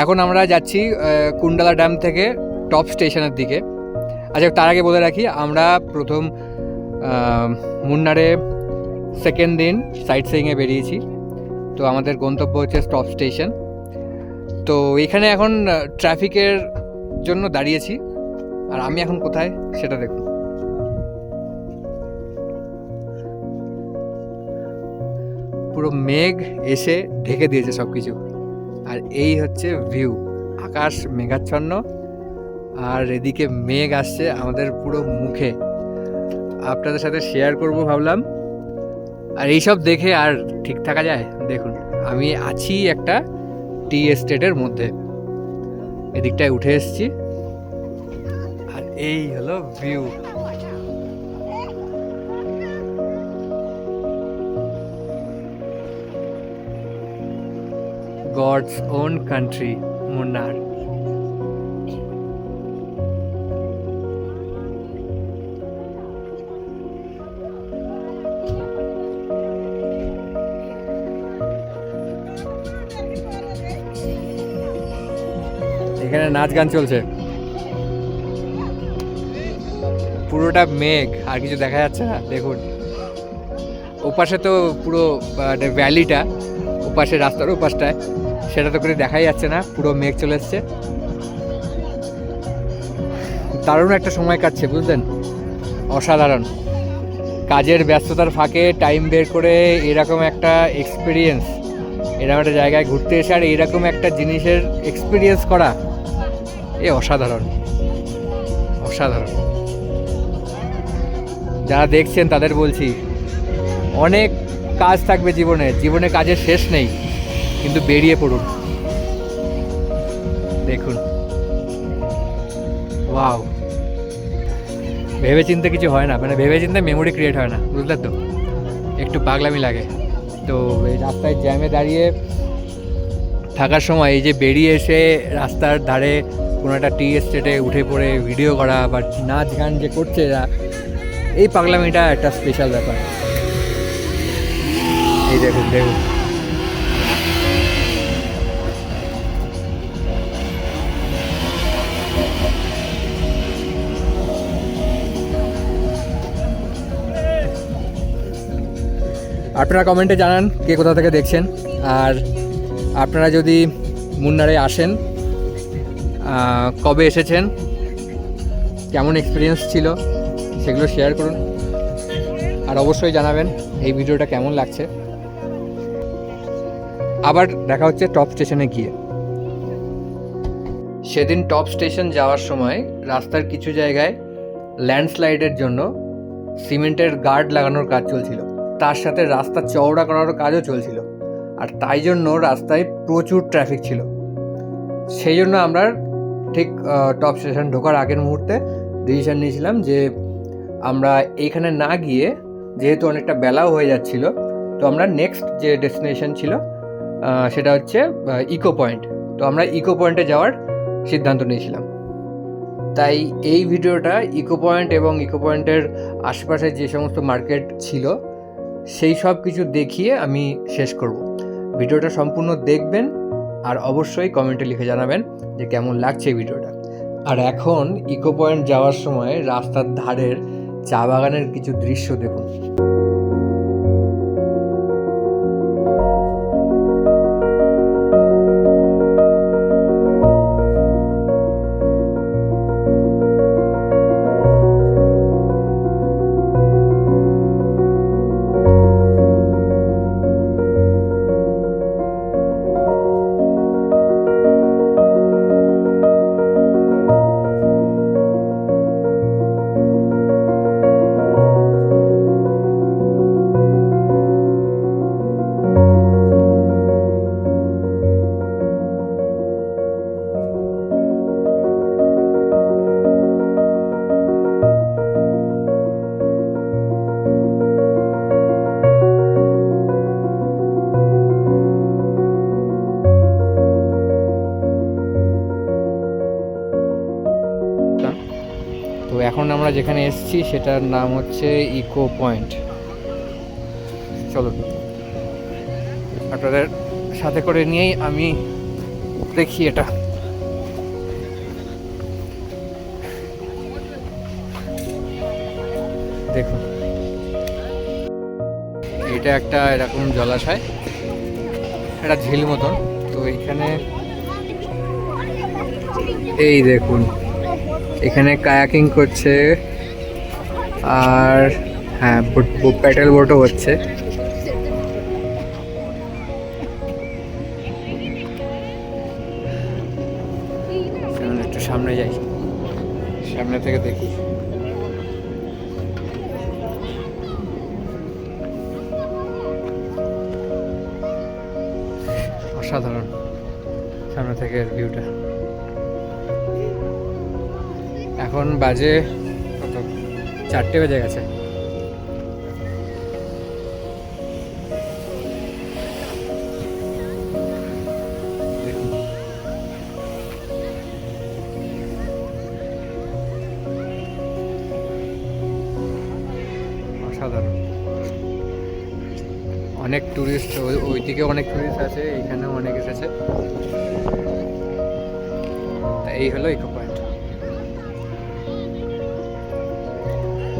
এখন আমরা যাচ্ছি কুন্ডালা ড্যাম থেকে টপ স্টেশনের দিকে। আচ্ছা, তার আগে বলে রাখি, আমরা প্রথম মুন্নারে সেকেন্ড দিন সাইট সিইংয়ে বেরিয়েছি। তো আমাদের গন্তব্য হচ্ছে টপ স্টেশন। তো এখানে এখন ট্রাফিকের জন্য দাঁড়িয়েছি। আর আমি এখন কোথায় সেটা দেখুন। পুরো মেঘ এসে ঢেকে দিয়েছে সব কিছু। আর এই হচ্ছে ভিউ, আকাশ মেঘাচ্ছন্ন, আর এদিকে মেঘ আসছে আমাদের পুরো মুখে। আপনাদের সাথে শেয়ার করব ভাবলাম। আর এইসব দেখে আর ঠিক থাকা যায়? দেখুন, আমি আছি একটা টি এস্টেটের মধ্যে, এদিকটায় উঠে এসেছি, আর এই হলো ভিউ। গডস ওন কান্ট্রি, মুন্নার। এখানে নাচ গান চলছে, পুরোটা মেঘ, আর কিছু দেখা যাচ্ছে না। দেখুন ওপাশে তো পুরো ভ্যালিটা, ওপাশে রাস্তার ওপাশটায়, সেটা তো করে দেখাই যাচ্ছে না, পুরো মেঘ চলে এসছে। দারুণ একটা সময় কাটছে, বুঝলেন? অসাধারণ। কাজের ব্যস্ততার ফাঁকে টাইম বের করে এরকম একটা এক্সপিরিয়েন্স, এরকম একটা জায়গায় ঘুরতে এসে আর এরকম একটা জিনিসের এক্সপিরিয়েন্স করা, এ অসাধারণ, অসাধারণ। যারা দেখছেন তাদের বলছি, অনেক কাজ থাকবে জীবনে, জীবনে কাজের শেষ নেই, কিন্তু বেরিয়ে পড়ুন। দেখুন, ওয়াও। ভেবে চিন্তে কিছু হয় না, মানে ভেবে চিন্তে মেমোরি ক্রিয়েট হয় না, বুঝলেন তো? একটু পাগলামি লাগে। তো এই রাস্তায় জ্যামে দাঁড়িয়ে থাকার সময় এই যে বেরিয়ে এসে রাস্তার ধারে কোনো একটা টি এস্টেটে উঠে পড়ে ভিডিও করা বা নাচ গান যে করছে এরা, এই পাগলামিটা একটা স্পেশাল ব্যাপার। এই দেখুন, দেখুন আপনারা কমেন্টে জানান কে কোথা থেকে দেখছেন। আর আপনারা যদি মুন্নারে আসেন, কবে এসেছেন, কেমন এক্সপিরিয়েন্স ছিল, সেগুলো শেয়ার করুন। আর অবশ্যই জানাবেন এই ভিডিওটা কেমন লাগছে। আবার দেখা হচ্ছে টপ স্টেশনে গিয়ে। সেদিন টপ স্টেশন যাওয়ার সময় রাস্তার কিছু জায়গায় ল্যান্ডস্লাইডের জন্য সিমেন্টের গার্ড লাগানোর কাজ চলছিল, তার সাথে রাস্তা চওড়া করারও কাজও চলছিল। আর তাই জন্য রাস্তায় প্রচুর ট্রাফিক ছিল। সেই জন্য আমরা ঠিক টপ স্টেশন ঢোকার আগের মুহূর্তে ডিসিশন নিয়েছিলাম যে আমরা এইখানে না গিয়ে, যেহেতু অনেকটা বেলাও হয়ে যাচ্ছিল, তো আমরা নেক্সট যে ডেস্টিনেশন ছিল সেটা হচ্ছে ইকো পয়েন্ট। তো আমরা ইকো পয়েন্টে যাওয়ার সিদ্ধান্ত নিয়েছিলাম। তাই এই ভিডিওটা ইকো পয়েন্ট এবং ইকো পয়েন্টের আশেপাশে যে সমস্ত মার্কেট ছিল সেই সব কিছু দেখিয়ে আমি শেষ করব। ভিডিওটা সম্পূর্ণ দেখবেন আর অবশ্যই কমেন্টে লিখে জানাবেন যে কেমন লাগছে এই ভিডিওটা। আর এখন ইকো পয়েন্ট যাওয়ার সময় রাস্তার ধারের চা বাগানের কিছু দৃশ্য দেখুন। তো এখন আমরা যেখানে এসেছি সেটার নাম হচ্ছে ইকো পয়েন্ট। চলো আপনাদের সাথে করে নিয়েই আমি দেখি এটা, দেখুন এটা একটা এরকম জলাশয়, একটা ঝিল মতন। তো এইখানে এই দেখুন এখানে কায়াকিং করছে, আর হ্যাঁ প্যাডেল বোটও হচ্ছে। একটু সামনে যাই, সামনে থেকে দেখি। অসাধারণ সামনে থেকে ভিউটা। এখন বাজে কত, 4টে বেজে গেছে। অসাধারণ, অনেক টুরিস্ট, ওইদিকে অনেক টুরিস্ট আছে, এইখানেও অনেক এসেছে। এই হলো ইকো পয়েন্ট।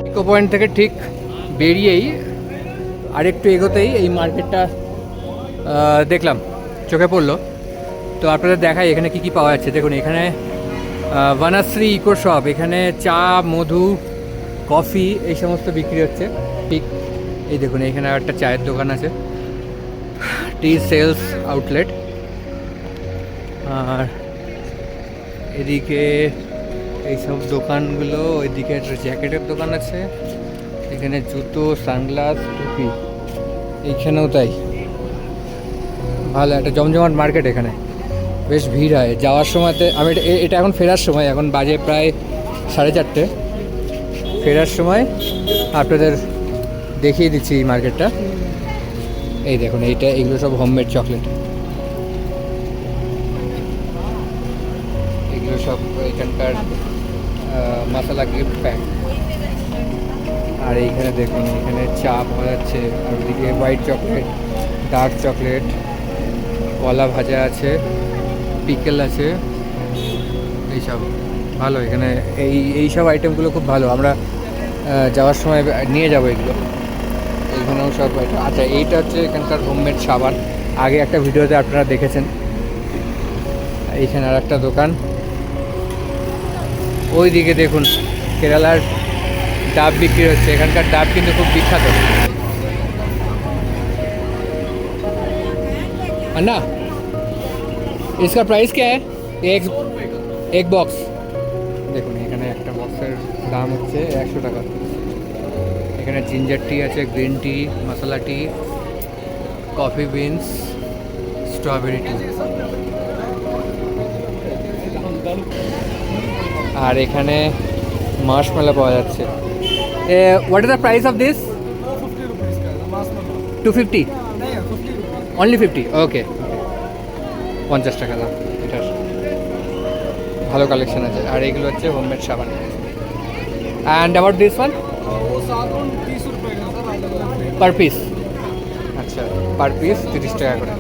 ইকো পয়েন্ট থেকে ঠিক বেরিয়েই আরেকটু এগোতেই এই মার্কেটটা দেখলাম, চোখে পড়লো। তো আপনাদের দেখাই এখানে কি কি পাওয়া যাচ্ছে। দেখুন এখানে বনশ্রী ইকো শপ, এখানে চা, মধু, কফি এই সমস্ত বিক্রি হচ্ছে। ঠিক এই দেখুন এখানে একটা চায়ের দোকান আছে, টি সেলস আউটলেট। আর এদিকে এইসব দোকানগুলো, ওইদিকে একটা জ্যাকেটের দোকান আছে, এখানে জুতো, সানগ্লাস, টুপি, এইখানেও তাই। ভালো একটা জমজমাট মার্কেট, এখানে বেশ ভিড় হয় যাওয়ার সময়তে। আমি এটা এখন ফেরার সময়, এখন বাজে প্রায় 4:30। ফেরার সময় আপনাদের দেখিয়ে দিচ্ছি এই মার্কেটটা। এই দেখুন এগুলো সব হোমমেড চকলেট, এগুলো সব এখানকার মশলা গিফট প্যাক। আর এইখানে দেখুন এখানে চা পাওয়া যাচ্ছে, আর ওদিকে হোয়াইট চকলেট, ডার্ক চকলেট, কলা ভাজা আছে, পিকেল আছে, এইসব ভালো। এখানে এইসব আইটেমগুলো খুব ভালো, আমরা যাওয়ার সময় নিয়ে যাবো এগুলো। এইখানেও সব আইটেম। আচ্ছা এইটা হচ্ছে এখানকার হোমমেড সাবান, আগে একটা ভিডিওতে আপনারা দেখেছেন। এইখানে আর একটা দোকান, ওই দিকে দেখুন কেরালার ডাব বিক্রি হচ্ছে। এখানকার ডাব কিন্তু খুব বিখ্যাত। अन्ना इसका प्राइस क्या है? एक बॉक्स। দেখুন এখানে একটা বক্সের দাম হচ্ছে 100 টাকা। এখানে জিঞ্জার টি আছে, গ্রিন টি, মশলা টি, কফি বিনস, স্ট্রবেরি টি। আর এখানে মার্শমেলো পাওয়া যাচ্ছে। What is the price of this? 250? Only 50? ওকে, 50 টাকা দাম এটার। ভালো কালেকশন আছে। আর এগুলো হচ্ছে হোমমেড সাবান। And about this one? Per piece? আচ্ছা, পার পিস 30 টাকা করে।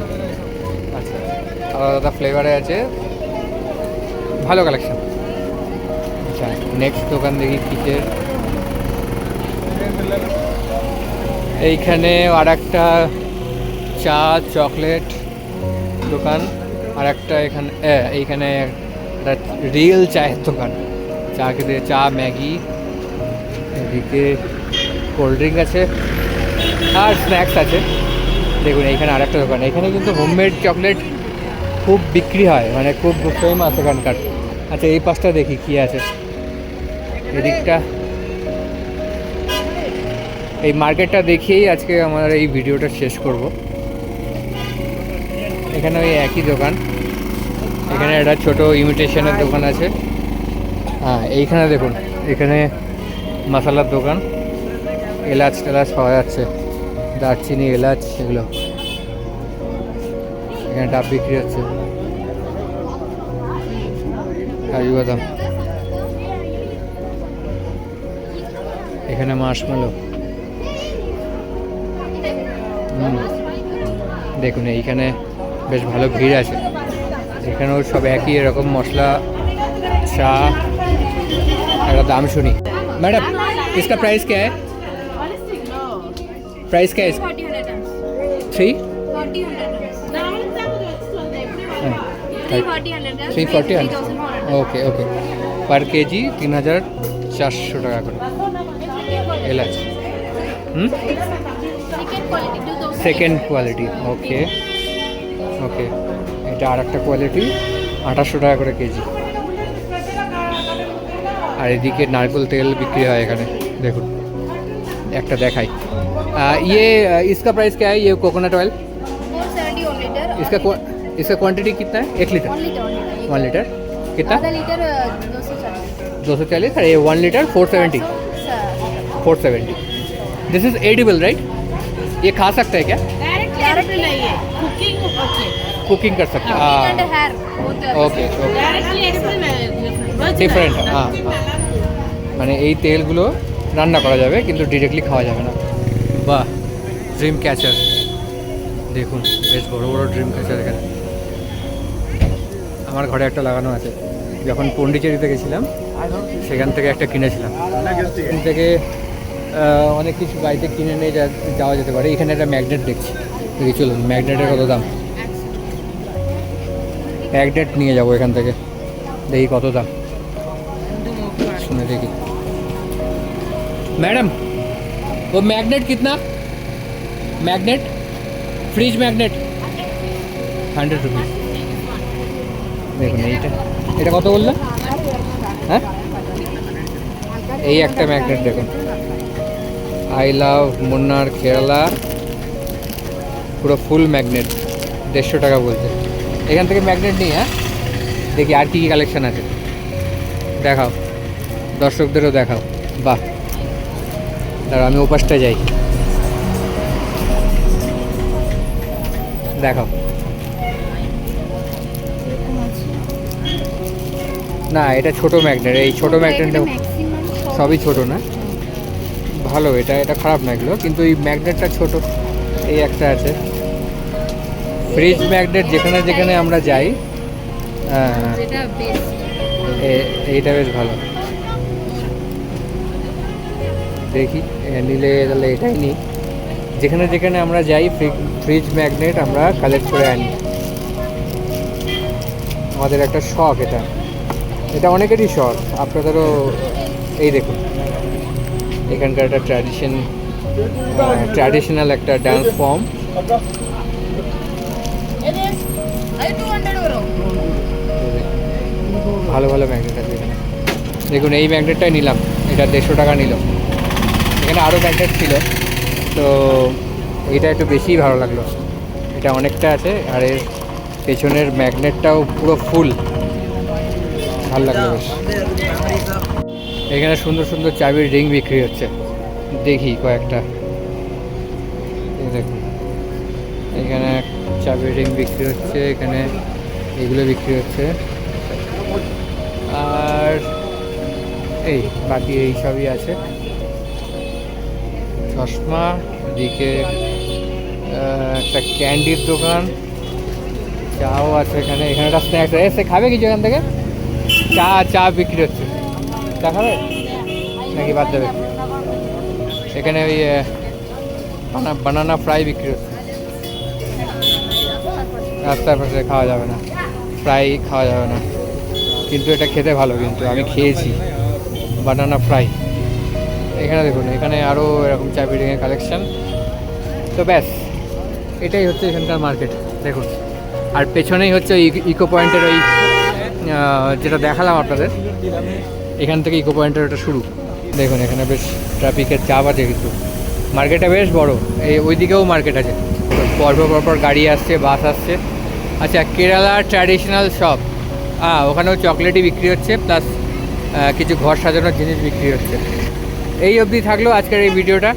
আচ্ছা, আলাদা আলাদা ফ্লেভারে আছে, ভালো কালেকশন। আচ্ছা, নেক্সট দোকান দেখি কিসের। এইখানে আর একটা চা চকলেট দোকান, আর একটা এইখানে একটা রিয়েল চায়ের দোকান। চা খেতে, চা, ম্যাগি, এদিকে কোল্ড ড্রিঙ্ক আছে আর স্ন্যাক্স আছে। দেখুন এইখানে আর একটা দোকান, এখানে কিন্তু হোমমেড চকলেট খুব বিক্রি হয়, মানে খুব ফেমাস এখানকার। আচ্ছা এই পাশটা দেখি কি আছে। এদিকটা, এই মার্কেটটা দেখিয়েই আজকে আমার এই ভিডিওটা শেষ করব। এখানে ওই একই দোকান, এখানে একটা ছোট ইমিটেশনের দোকান আছে। হ্যাঁ এইখানে দেখুন, এখানে মশলার দোকান, এলাচ টেলাচ পাওয়া যাচ্ছে, দারচিনি, এলাচ, এগুলো। এখানে ডাব বিক্রি হচ্ছে, কাজু বাদাম। এখানে মার্শমেলো। দেখুন এইখানে বেশ ভালো ভিড় আছে, এখানেও সব একই এরকম মশলা চা একটা দাম শুনি मैडम इसका प्राइस क्या है प्राइस क्या है इसका 3 ওকে ওকে পার কেজি 3400 টাকা করে এলাচ সেকেন্ড কোয়ালিটি ওকে ওকে এটা আর একটা কোয়ালিটি 2800 টাকা করে কেজি আর এদিকে নারকেল তেল বিক্রি হয় এখানে দেখুন একটা দেখাই ये इसका प्राइस क्या है ये कोकोनट ऑयल 470 इसका क्वांटिटी कितना है 1 लीटर 1 लीटर कितना आधा लीटर 240 240 और ये 1 litre 470 this is edible right ये खा सकता है क्या डायरेक्ट नहीं है कुकिंग ओके कुकिंग कर सकता है and here okay okay directly different হ্যাঁ মানে এই তেলগুলো রান্না করা যাবে কিন্তু ডিরেক্টলি খাওয়া যাবে না বাহ ড্রিম ক্যাচার দেখুন বেশ বড় বড় ড্রিম ক্যাচার এখানে আমার ঘরে একটা লাগানো আছে যখন পন্ডিচেরিতে গেছিলাম সেখান থেকে একটা কিনেছিলাম সেখান থেকে অনেক কিছু বাড়িতে কিনে নিয়ে যাওয়া যেতে পারে এখানে একটা ম্যাগনেট দেখছি দেখি চলুন ম্যাগনেটের কত দাম ম্যাগনেট নিয়ে যাবো এখান থেকে देखिए कत दाम सुने देखिए मैडम वो मैग्नेट कितना मैग्नेट फ्रिज मैग्नेट 100 रुपीज़ দেখুন এটা কত বললেন হ্যাঁ এই একটা ম্যাগনেট দেখুন আই লাভ মুন্নার কেরালা পুরো ফুল ম্যাগনেট 150 টাকা বলছে এখান থেকে ম্যাগনেট নিই হ্যাঁ দেখি আর কি কি কালেকশন আছে দেখাও দর্শকদেরও দেখাও বাহ দাঁড়াও আমি ওপাশটা যাই দেখাও না এটা ছোট ম্যাগনেট এই ছোট ম্যাগনেটটা সবই ছোট না ভালো এটা এটা খারাপ না এগুলো কিন্তু এই ম্যাগনেটটা ছোট এই একটা আছে ফ্রিজ ম্যাগনেট যেখানে যেখানে আমরা যাই হ্যাঁ এইটা বেশ ভালো দেখি নিলে তাহলে এটাই নিই যেখানে যেখানে আমরা যাই ফ্রিজ ম্যাগনেট আমরা কালেক্ট করে আনি আমাদের একটা শখ এটা এটা অনেকেরই শখ আপনাদেরও এই দেখুন এখানকার একটা ট্র্যাডিশনাল একটা ডান্স ফর্ম ভালো ভালো ম্যাগনেট আছে এখানে দেখুন এই ম্যাগনেটটাই নিলাম এটা 150 টাকা নিল এখানে আরও ম্যাগনেট ছিল তো এইটা একটু বেশিই ভালো লাগলো এটা অনেকটা আছে আর এর পেছনের ম্যাগনেটটাও পুরো ফুল ভালো লাগলো বেশ এখানে সুন্দর সুন্দর চাবির রিং বিক্রি হচ্ছে দেখি কয়েকটা এই দেখুন এখানে চাবির রিং বিক্রি হচ্ছে এখানে এগুলো বিক্রি হচ্ছে আর এই বাকি এই সবই আছে চশমা এদিকে একটা ক্যান্ডির দোকান চাও আছে এখানে এখানে একটা স্ন্যাক্স এসে খাবে কিছু এখান থেকে চা বিক্রি হচ্ছে চা খাবে নাকি বাদ দেবে এখানে ওই বানানা ফ্রাই বিক্রি হচ্ছে রাস্তার পাশে খাওয়া যাবে না ফ্রাই খাওয়া যাবে না কিন্তু এটা খেতে ভালো কিন্তু আমি খেয়েছি বানানা ফ্রাই এখানে দেখুন এখানে আরও এরকম চা বিল্ডিংয়ের কালেকশান তো ব্যাস এটাই হচ্ছে এখানকার মার্কেট দেখুন আর পেছনেই হচ্ছে ইকো পয়েন্টের ওই যেটা দেখালাম আপনাদের এখান থেকে ইকো পয়েন্টের ওটা শুরু দেখুন এখানে বেশ ট্রাফিকের চাপ আছে কিন্তু মার্কেটটা বেশ বড় এই ওইদিকেও মার্কেট আছে পরপর গাড়ি আসছে বাস আসছে আচ্ছা কেরালা ট্র্যাডিশনাল শপ ওখানেও চকলেটই বিক্রি হচ্ছে প্লাস কিছু ঘর সাজানোর জিনিস বিক্রি হচ্ছে এই অবধি থাকলো আজকের এই ভিডিওটা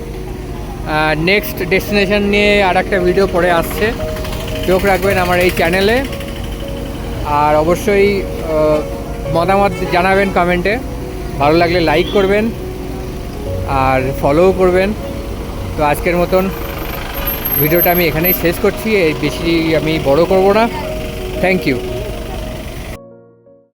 নেক্সট ডেস্টিনেশন নিয়ে আর একটা ভিডিও পরে আসছে চোখ রাখবেন আমার এই চ্যানেলে আর অবশ্যই মতামত জানাবেন কমেন্টে ভালো লাগলে লাইক করবেন আর ফলোও করবেন তো আজকের মতন ভিডিওটা আমি এখানেই শেষ করছি এই বেশি আমি বড় করব না থ্যাংক ইউ